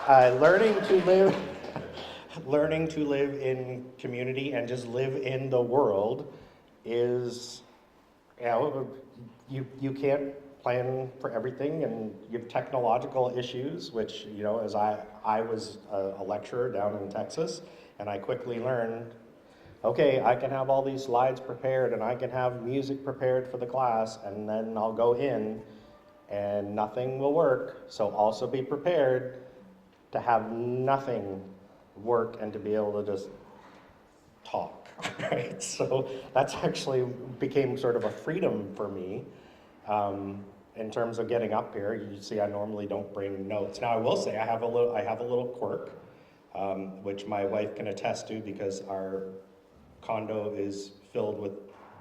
Learning to live in community and just live in the world is, you can't plan for everything, and you have technological issues, which, as I was a lecturer down in Texas, and I quickly learned, okay, I can have all these slides prepared and I can have music prepared for the class, and then I'll go in and nothing will work. So also be prepared to have nothing work and to be able to just talk, right? So that's actually became sort of a freedom for me in terms of getting up here. You see, I normally don't bring notes. Now I will say I have a little quirk, which my wife can attest to, because our condo is filled with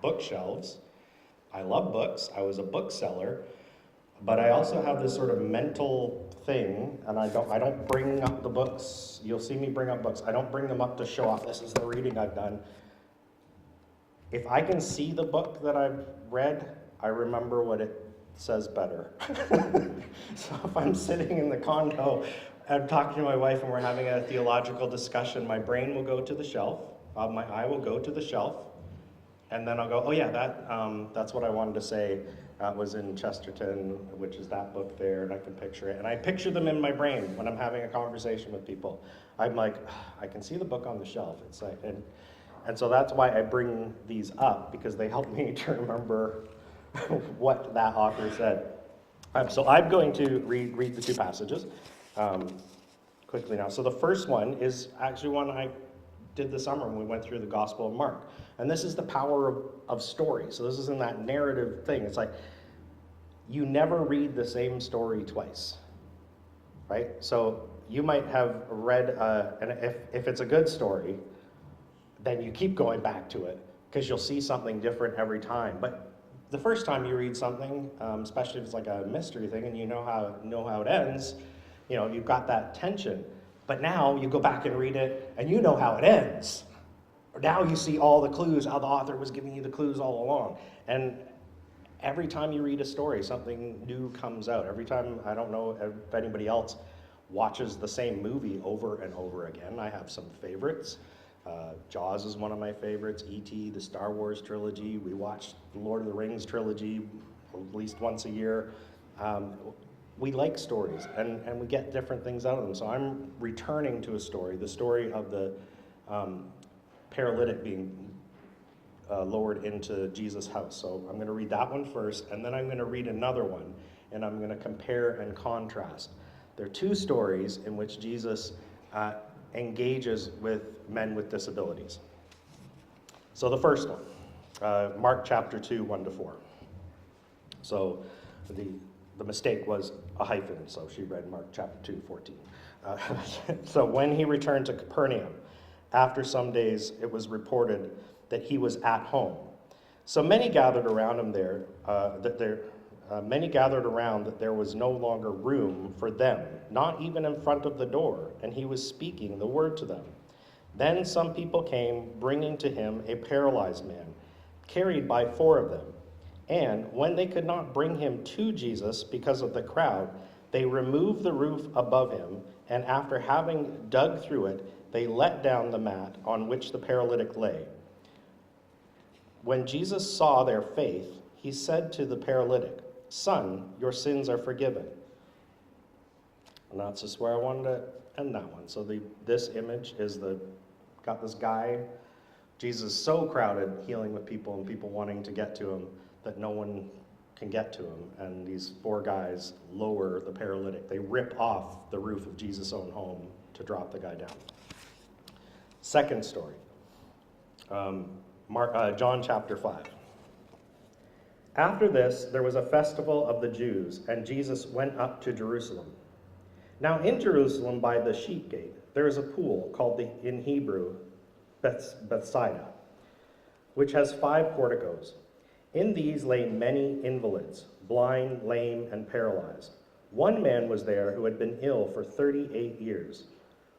bookshelves. I love books. I was a bookseller. But I also have this sort of mental thing, and I don't bring up the books. You'll see me bring up books. I don't bring them up to show off, this is the reading I've done. If I can see the book that I've read, I remember what it says better. So if I'm sitting in the condo, I'm talking to my wife and we're having a theological discussion, my brain will go to the shelf, my eye will go to the shelf, and then I'll go, oh yeah, that's what I wanted to say. That was in Chesterton, which is that book there, and I can picture it. And I picture them in my brain when I'm having a conversation with people. I'm like, I can see the book on the shelf. It's like, and so that's why I bring these up, because they help me to remember what that author said. So I'm going to read the two passages quickly now. So the first one is actually one I did this summer when we went through the Gospel of Mark. And this is the power of story. So this is in that narrative thing. It's like, you never read the same story twice, right? So you might have read, and if it's a good story, then you keep going back to it, because you'll see something different every time. But the first time you read something, especially if it's like a mystery thing and you know how it ends, you've got that tension. But now you go back and read it and you know how it ends. Now you see all the clues, how the author was giving you the clues all along. And every time you read a story, something new comes out. Every time, I don't know if anybody else watches the same movie over and over again. I have some favorites. Jaws is one of my favorites. E.T., the Star Wars trilogy. We watch the Lord of the Rings trilogy at least once a year. We like stories, and we get different things out of them. So I'm returning to a story, the story of the paralytic being lowered into Jesus' house. So I'm going to read that one first, and then I'm going to read another one, and I'm going to compare and contrast. There are two stories in which Jesus engages with men with disabilities. So the first one, Mark chapter 2, 1-4. So the mistake was a hyphen, so she read Mark chapter 2, 14. So when he returned to Capernaum, after some days it was reported that he was at home. So many gathered around him many gathered around that there was no longer room for them, not even in front of the door, and he was speaking the word to them. Then some people came, bringing to him a paralyzed man, carried by 4 of them. And when they could not bring him to Jesus because of the crowd, they removed the roof above him, and after having dug through it, they let down the mat on which the paralytic lay. When Jesus saw their faith, he said to the paralytic, "Son, your sins are forgiven." And that's just where I wanted to end that one. So this image is got this guy, Jesus so crowded, healing with people and people wanting to get to him that no one can get to him. And these 4 guys lower the paralytic. They rip off the roof of Jesus' own home to drop the guy down. Second story, John chapter 5. After this, there was a festival of the Jews, and Jesus went up to Jerusalem. Now in Jerusalem by the sheep gate, there is a pool called in Hebrew Bethsaida, which has 5 porticos. In these lay many invalids, blind, lame, and paralyzed. One man was there who had been ill for 38 years.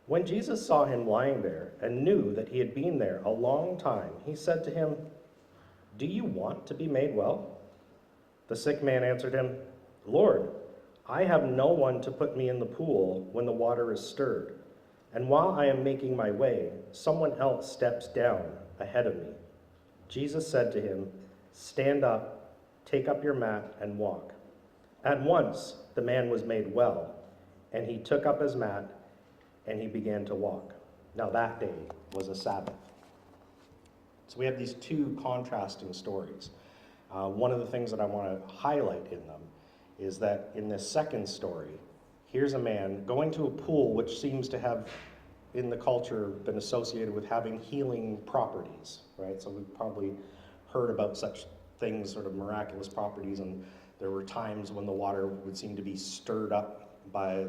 When Jesus saw him lying there and knew that he had been there a long time, he said to him, "Do you want to be made well?" The sick man answered him, "Lord, I have no one to put me in the pool when the water is stirred. And while I am making my way, someone else steps down ahead of me. Jesus said to him, stand up, take up your mat, and walk. At once the man was made well, and he took up his mat, and he began to walk. Now that day was a Sabbath. So we have these two contrasting stories. One of the things that I want to highlight in them is that in this second story, here's a man going to a pool which seems to have, in the culture, been associated with having healing properties, right? So we've probably heard about such things, sort of miraculous properties, and there were times when the water would seem to be stirred up by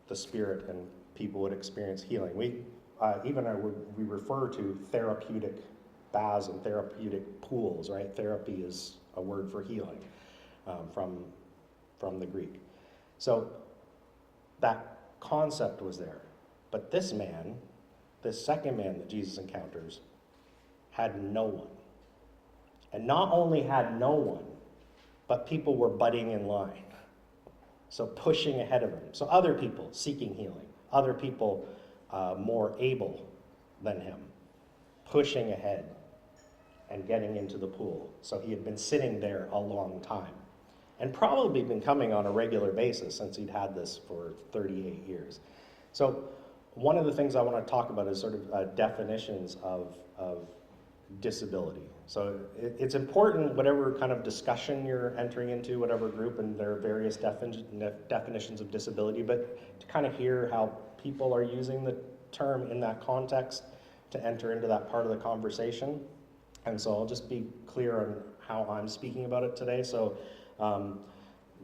the Spirit and people would experience healing. We refer to therapeutic baths and therapeutic pools, right? Therapy is a word for healing from the Greek. So that concept was there. But this man, this second man that Jesus encounters, had no one. And not only had no one, but people were butting in line. So pushing ahead of him. So other people seeking healing, other people more able than him, pushing ahead and getting into the pool. So he had been sitting there a long time and probably been coming on a regular basis since he'd had this for 38 years. So one of the things I want to talk about is sort of definitions of disability. So it's important, whatever kind of discussion you're entering into, whatever group, and there are various definitions of disability, but to kind of hear how people are using the term in that context to enter into that part of the conversation. And so I'll just be clear on how I'm speaking about it today. So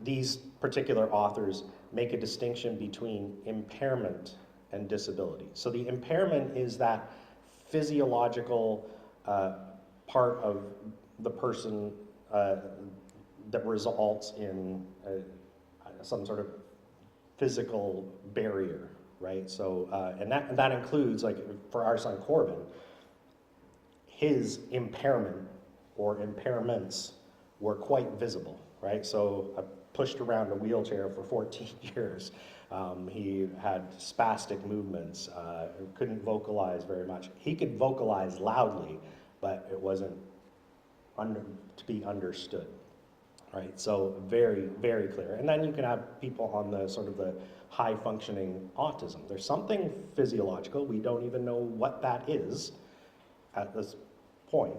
these particular authors make a distinction between impairment and disability. So the impairment is that physiological part of the person that results in some sort of physical barrier, right? So, and that includes, like for our son Corbin, his impairment or impairments were quite visible, right? So I pushed around a wheelchair for 14 years. He had spastic movements, couldn't vocalize very much. He could vocalize loudly, but it wasn't to be understood, right? So very, very clear. And then you can have people on the sort of the high functioning autism. There's something physiological. We don't even know what that is at this point,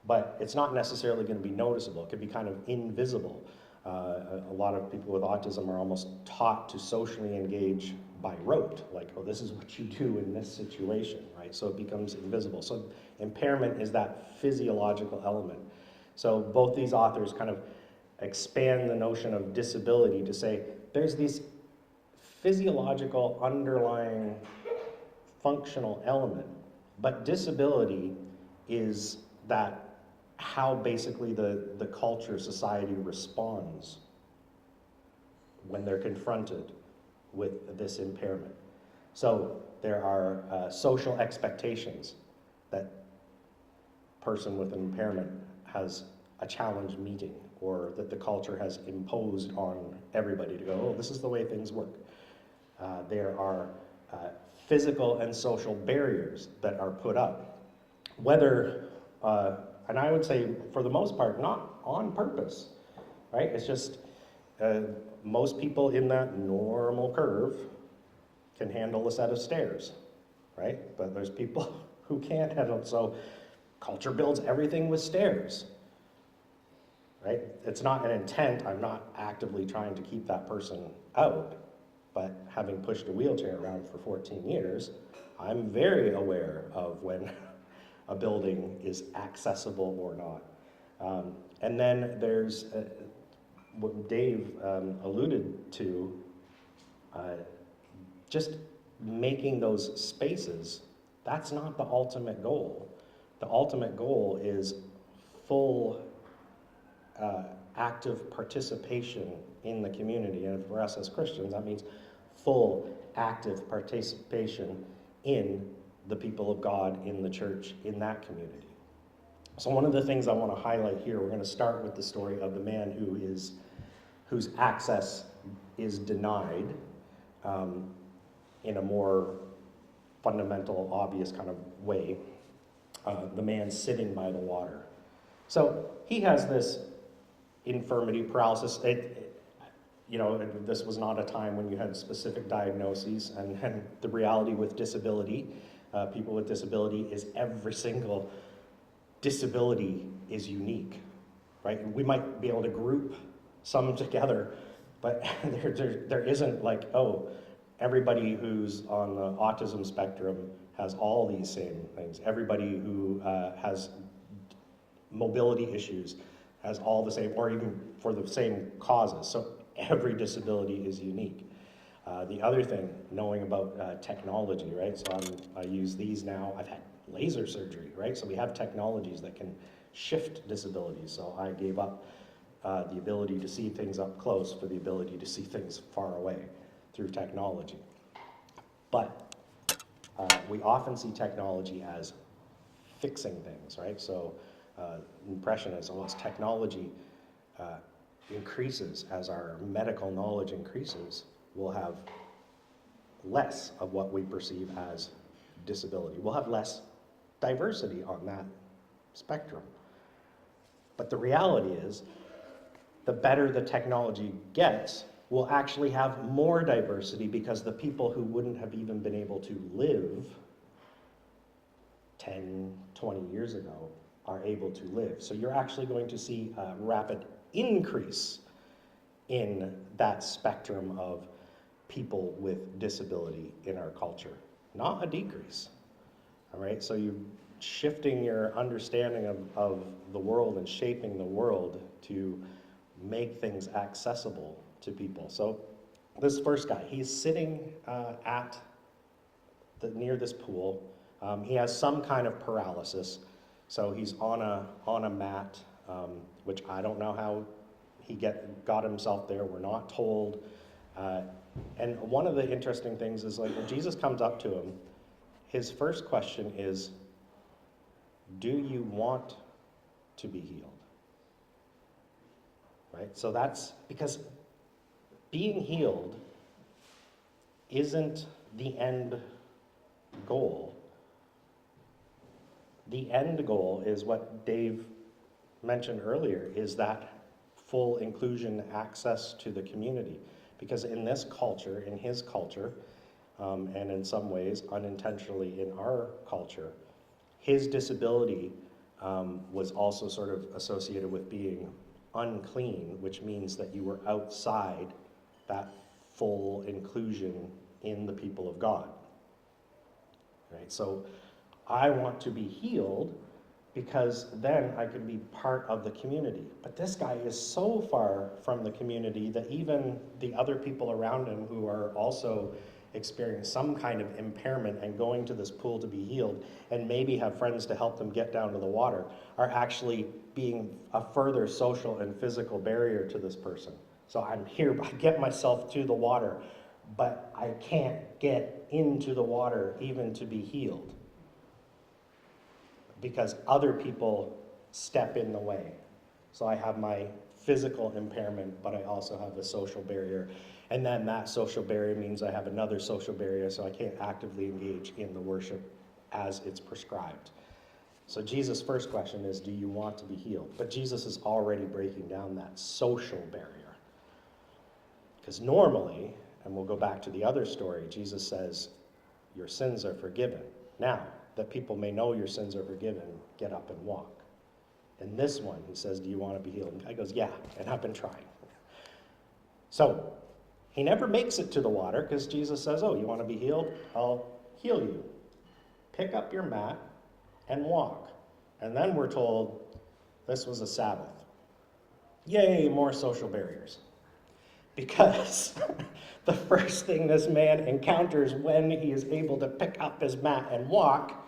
but it's not necessarily going to be noticeable. It could be kind of invisible. A lot of people with autism are almost taught to socially engage by rote, like, oh, this is what you do in this situation, right? So it becomes invisible. So impairment is that physiological element. So both these authors kind of expand the notion of disability to say there's these physiological underlying functional element, but disability is that how basically the culture, society responds when they're confronted with this impairment. So there are social expectations that person with an impairment has a challenge meeting, or that the culture has imposed on everybody to go, oh, this is the way things work. There are physical and social barriers that are put up, whether and I would say, for the most part, not on purpose, right? It's just most people in that normal curve can handle a set of stairs, right? But there's people who can't handle it. So culture builds everything with stairs, right? It's not an intent. I'm not actively trying to keep that person out, but having pushed a wheelchair around for 14 years, I'm very aware of when a building is accessible or not. And then there's what Dave alluded to, just making those spaces. That's not the ultimate goal. The ultimate goal is full active participation in the community. And for us as Christians, that means full active participation in the people of God, in the church, in that community. So one of the things I want to highlight here, we're going to start with the story of the man whose access is denied in a more fundamental, obvious kind of way. The man sitting by the water. So he has this infirmity, paralysis. This was not a time when you had specific diagnoses, and the reality with disability, people with disability, is every single disability is unique, right? We might be able to group some together, but there isn't like, oh, everybody who's on the autism spectrum has all these same things. Everybody who has mobility issues has all the same, or even for the same causes. So every disability is unique. The other thing, knowing about technology, right? So I use these now. I've had laser surgery, right? So we have technologies that can shift disabilities. So I gave up the ability to see things up close for the ability to see things far away through technology. But we often see technology as fixing things, right? So impression is almost technology increases as our medical knowledge increases, we'll have less of what we perceive as disability. We'll have less diversity on that spectrum. But the reality is, the better the technology gets, we'll actually have more diversity because the people who wouldn't have even been able to live 10, 20 years ago are able to live. So you're actually going to see a rapid increase in that spectrum of people with disability in our culture, not a decrease. All right, so you're shifting your understanding of the world and shaping the world to make things accessible to people. So this first guy, he's sitting near this pool. He has some kind of paralysis, so he's on a mat, which I don't know how he got himself there. We're not told. And one of the interesting things is, like, when Jesus comes up to him, his first question is, do you want to be healed? Right? So that's because being healed isn't the end goal. The end goal is what Dave mentioned earlier, is that full inclusion, access to the community. Because in this culture, in his culture, and in some ways unintentionally in our culture, his disability was also sort of associated with being unclean, which means that you were outside that full inclusion in the people of God. Right? So I want to be healed because then I can be part of the community. But this guy is so far from the community that even the other people around him who are also experiencing some kind of impairment and going to this pool to be healed and maybe have friends to help them get down to the water are actually being a further social and physical barrier to this person. So I'm here, I get myself to the water, but I can't get into the water even to be healed, because other people step in the way. So I have my physical impairment, but I also have a social barrier. And then that social barrier means I have another social barrier, so I can't actively engage in the worship as it's prescribed. So Jesus' first question is, do you want to be healed? But Jesus is already breaking down that social barrier. Because normally, and we'll go back to the other story, Jesus says, your sins are forgiven. Now, that people may know your sins are forgiven, get up and walk. In this one, he says, do you want to be healed? And the guy goes, yeah, and I've been trying. So he never makes it to the water because Jesus says, oh, you want to be healed? I'll heal you. Pick up your mat and walk. And then we're told this was a Sabbath. Yay, more social barriers. Because the first thing this man encounters when he is able to pick up his mat and walk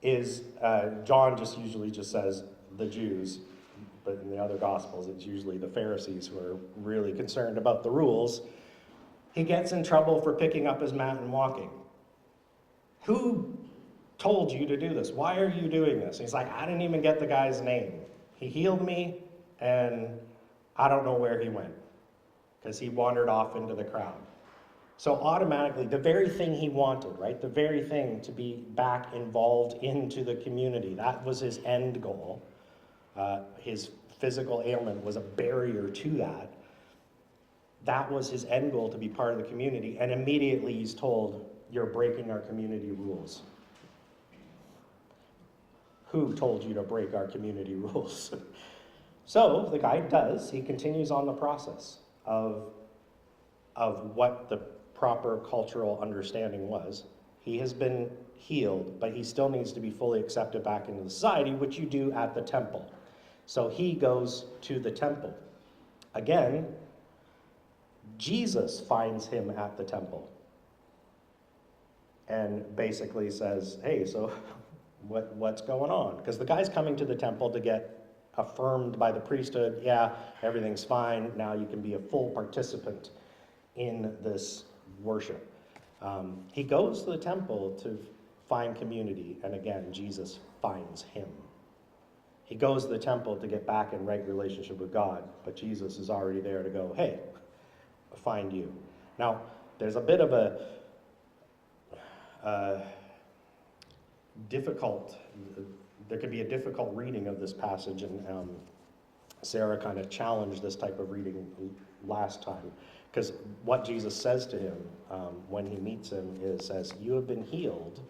is, John usually says the Jews, but in the other Gospels it's usually the Pharisees who are really concerned about the rules. He gets in trouble for picking up his mat and walking. Who told you to do this? Why are you doing this? And he's like, I didn't even get the guy's name. He healed me, and I don't know where he went. because he wandered off into the crowd. So automatically, the very thing he wanted, right? The very thing to be back involved into the community, that was his end goal. His physical ailment was a barrier to that. That was his end goal, to be part of the community. And immediately he's told, you're breaking our community rules. Who told you to break our community rules? So the guy does. He continues on the process of what the proper cultural understanding was. He has been healed, but he still needs to be fully accepted back into the society, which you do at the temple. So he goes to the temple. Again, Jesus finds him at the temple and basically says, hey, so what's going on? Because the guy's coming to the temple to get affirmed by the priesthood. Yeah, everything's fine. Now you can be a full participant in this worship. He goes to the temple to find community, and again, Jesus finds him. He goes to the temple to get back in right relationship with God, but Jesus is already there to go, hey, find you. Now, there's a bit of a there could be a difficult reading of this passage, and Sarah kind of challenged this type of reading last time, because what Jesus says to him when he meets him says, you have been healed,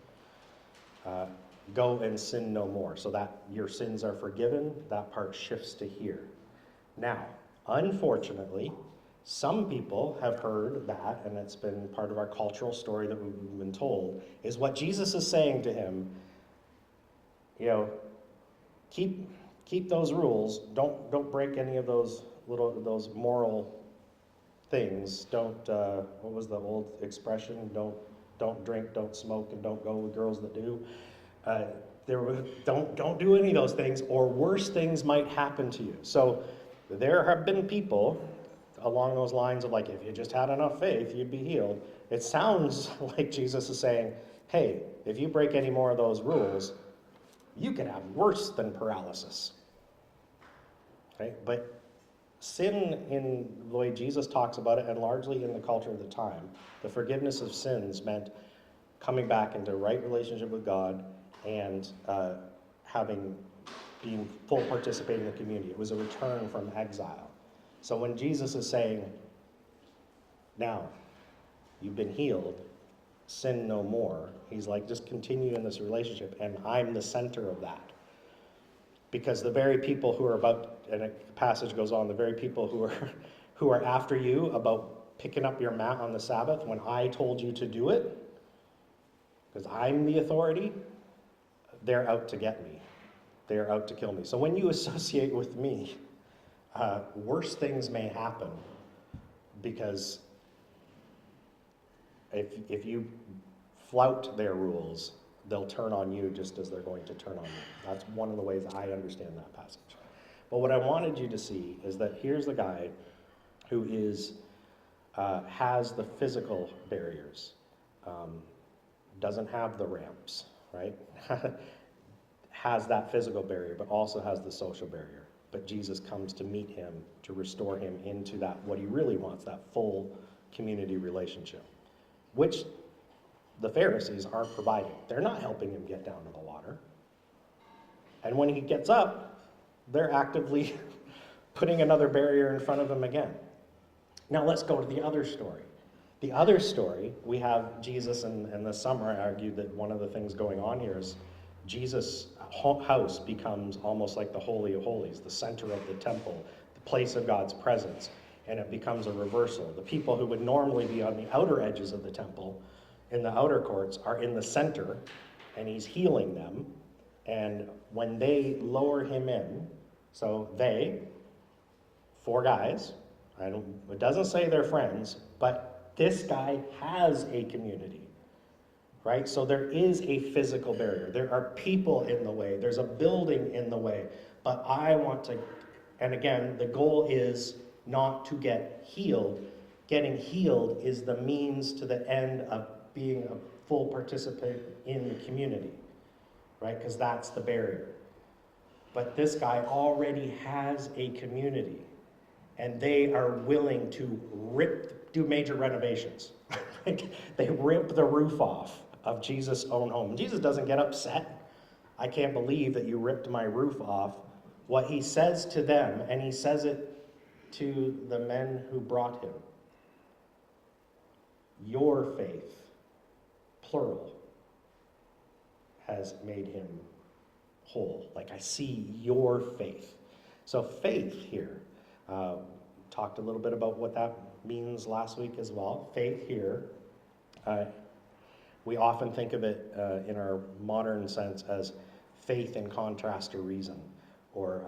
go and sin no more. So that your sins are forgiven, that part shifts to here. Now, unfortunately, some people have heard that, and it's been part of our cultural story that we've been told, is what Jesus is saying to him, keep those rules, don't break any of those moral things. Don't, what was the old expression? Don't drink, don't smoke, and don't go with girls that do. Don't do any of those things, or worse things might happen to you. So there have been people along those lines of, like, if you just had enough faith, you'd be healed. It sounds like Jesus is saying, hey, if you break any more of those rules, you could have worse than paralysis. Okay? But sin, in the way Jesus talks about it, and largely in the culture of the time, the forgiveness of sins meant coming back into right relationship with God and being full participating in the community. It was a return from exile. So when Jesus is saying, now, you've been healed, sin no more, he's like, just continue in this relationship, and I'm the center of that. Because the very people who are about, and a passage goes on, the very people who are after you about picking up your mat on the Sabbath when I told you to do it, because I'm the authority, they're out to get me. They're out to kill me. So when you associate with me, worse things may happen, because if you flout their rules, they'll turn on you just as they're going to turn on you. That's one of the ways I understand that passage. But what I wanted you to see is that here's the guy who has the physical barriers, doesn't have the ramps, right? Has that physical barrier, but also has the social barrier. But Jesus comes to meet him, to restore him into that, what he really wants, that full community relationship, which the Pharisees aren't providing. They're not helping him get down to the water. And when he gets up, they're actively putting another barrier in front of him again. Now let's go to the other story. The other story, we have Jesus, and this summer I argued that one of the things going on here is Jesus' house becomes almost like the Holy of Holies, the center of the temple, the place of God's presence, and it becomes a reversal. The people who would normally be on the outer edges of the temple, in the outer courts, are in the center, and he's healing them. And when they lower him in, so they, 4 guys, it doesn't say they're friends, but this guy has a community, right? So there is a physical barrier. There are people in the way. There's a building in the way. But I want to, and again, the goal is not to get healed. Getting healed is the means to the end of being a full participant in the community, right? Because that's the barrier. But this guy already has a community. and they are willing to do major renovations. They rip the roof off of Jesus' own home. Jesus doesn't get upset. I can't believe that you ripped my roof off. What he says to them, and he says it to the men who brought him, your faith, plural, has made him whole. Like, I see your faith. So faith here, talked a little bit about what that means last week as well. Faith here, we often think of it in our modern sense as faith in contrast to reason, or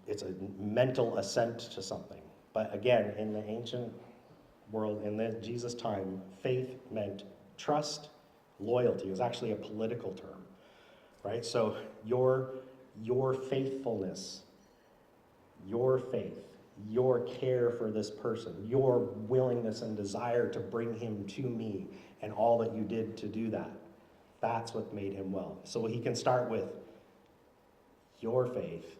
it's a mental assent to something. But again, in the ancient world, in the Jesus time, faith meant trust, loyalty. It was actually a political term, right? So your faithfulness, your faith, your care for this person, your willingness and desire to bring him to me, and all that you did to do that, that's what made him well. So he can start with your faith,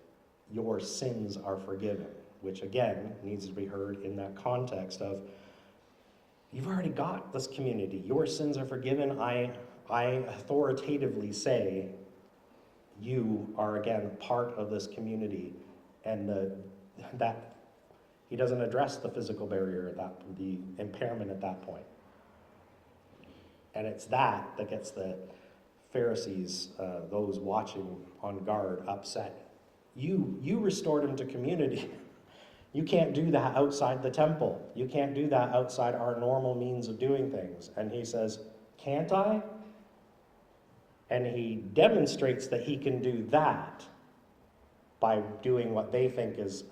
your sins are forgiven, which again needs to be heard in that context of, you've already got this community. Your sins are forgiven. I authoritatively say you are, again, part of this community. And that he doesn't address the physical barrier, the impairment at that point. And it's that gets the Pharisees, those watching on guard, upset. You restored him to community. You can't do that outside the temple. You can't do that outside our normal means of doing things. And he says, can't I? And he demonstrates that he can do that by doing what they think is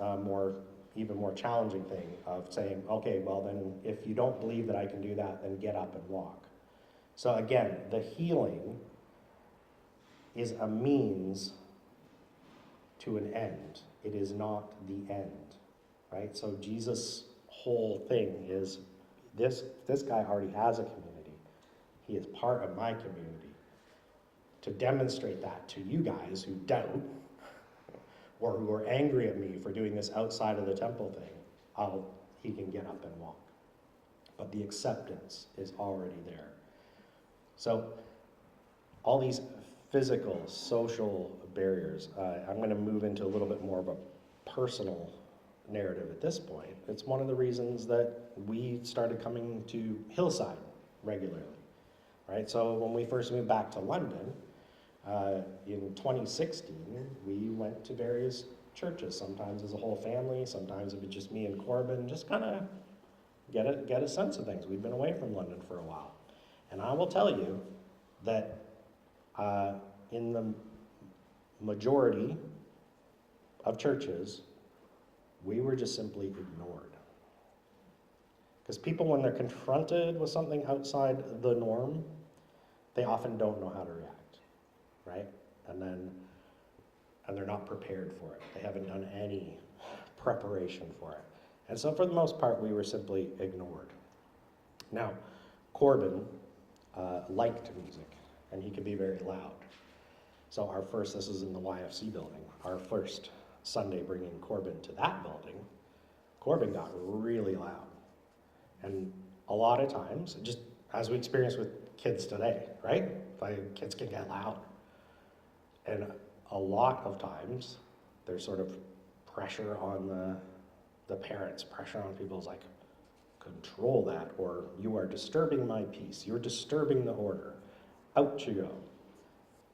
even more challenging thing of saying, okay, well then, if you don't believe that I can do that, then get up and walk. So again, the healing is a means to an end. It is not the end, right? So Jesus' whole thing is, this guy already has a community. He is part of my community. To demonstrate that to you guys who doubt, or who are angry at me for doing this outside of the temple thing, he can get up and walk. But the acceptance is already there. So all these physical, social barriers, I'm going to move into a little bit more of a personal narrative at this point. It's one of the reasons that we started coming to Hillside regularly, right? So when we first moved back to London, in 2016, we went to various churches, sometimes as a whole family, sometimes it was just me and Corbin, just kind of get a sense of things. We've been away from London for a while. And I will tell you that in the majority of churches, we were just simply ignored. Because people, when they're confronted with something outside the norm, they often don't know how to react, right? And they're not prepared for it. They haven't done any preparation for it. And so for the most part, we were simply ignored. Now, Corbin liked music, and he could be very loud. So this is in the YFC building, our first Sunday bringing Corbin to that building, Corbin got really loud. And a lot of times, just as we experience with kids today, right? Like, kids can get loud. And a lot of times, there's sort of pressure on the parents, pressure on people's like, control that, or you are disturbing my peace, you're disturbing the order. Out you go.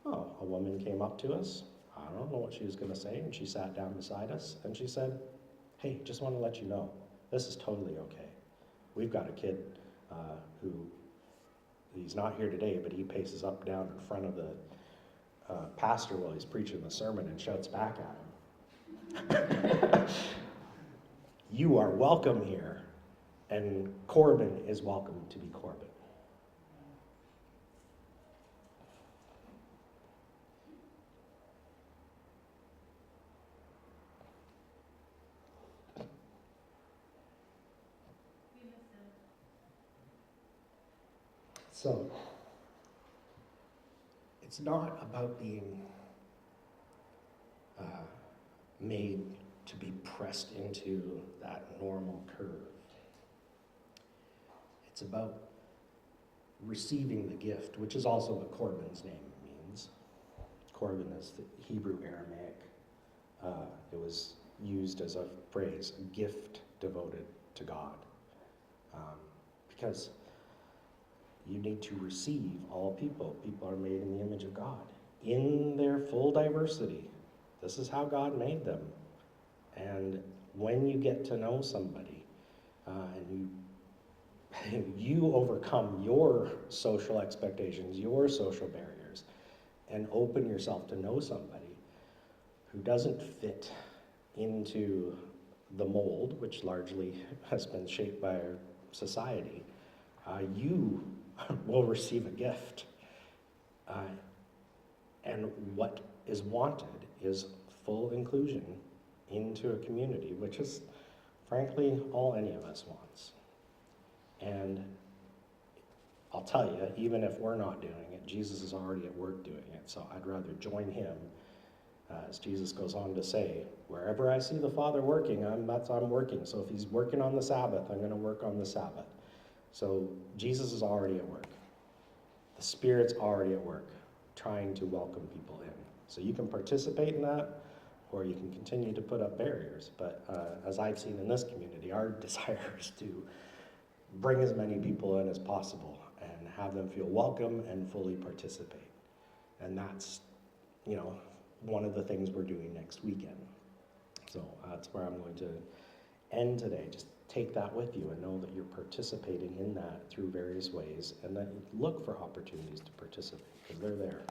Oh, a woman came up to us. I don't know what she was going to say, and she sat down beside us, and she said, hey, just want to let you know, this is totally okay. We've got a kid who, he's not here today, but he paces up and down in front of the pastor while he's preaching the sermon and shouts back at him. You are welcome here, and Corbin is welcome to be Corbin. So, it's not about being made to be pressed into that normal curve. It's about receiving the gift, which is also what Corbin's name means. Corbin is the Hebrew Aramaic. It was used as a phrase, a gift devoted to God. Because you need to receive all people. People are made in the image of God, in their full diversity. This is how God made them. And when you get to know somebody, and you overcome your social expectations, your social barriers, and open yourself to know somebody who doesn't fit into the mold, which largely has been shaped by our society, you will receive a gift. And what is wanted is full inclusion into a community, which is frankly all any of us wants. And I'll tell you, even if we're not doing it, Jesus is already at work doing it. So I'd rather join him, as Jesus goes on to say, wherever I see the Father working, I'm working. So if he's working on the Sabbath, I'm going to work on the Sabbath. So Jesus is already at work. The Spirit's already at work, trying to welcome people in. So you can participate in that, or you can continue to put up barriers. But as I've seen in this community, our desire is to bring as many people in as possible and have them feel welcome and fully participate. And that's, one of the things we're doing next weekend. So that's where I'm going to end today. Just take that with you and know that you're participating in that through various ways, and then look for opportunities to participate, because they're there.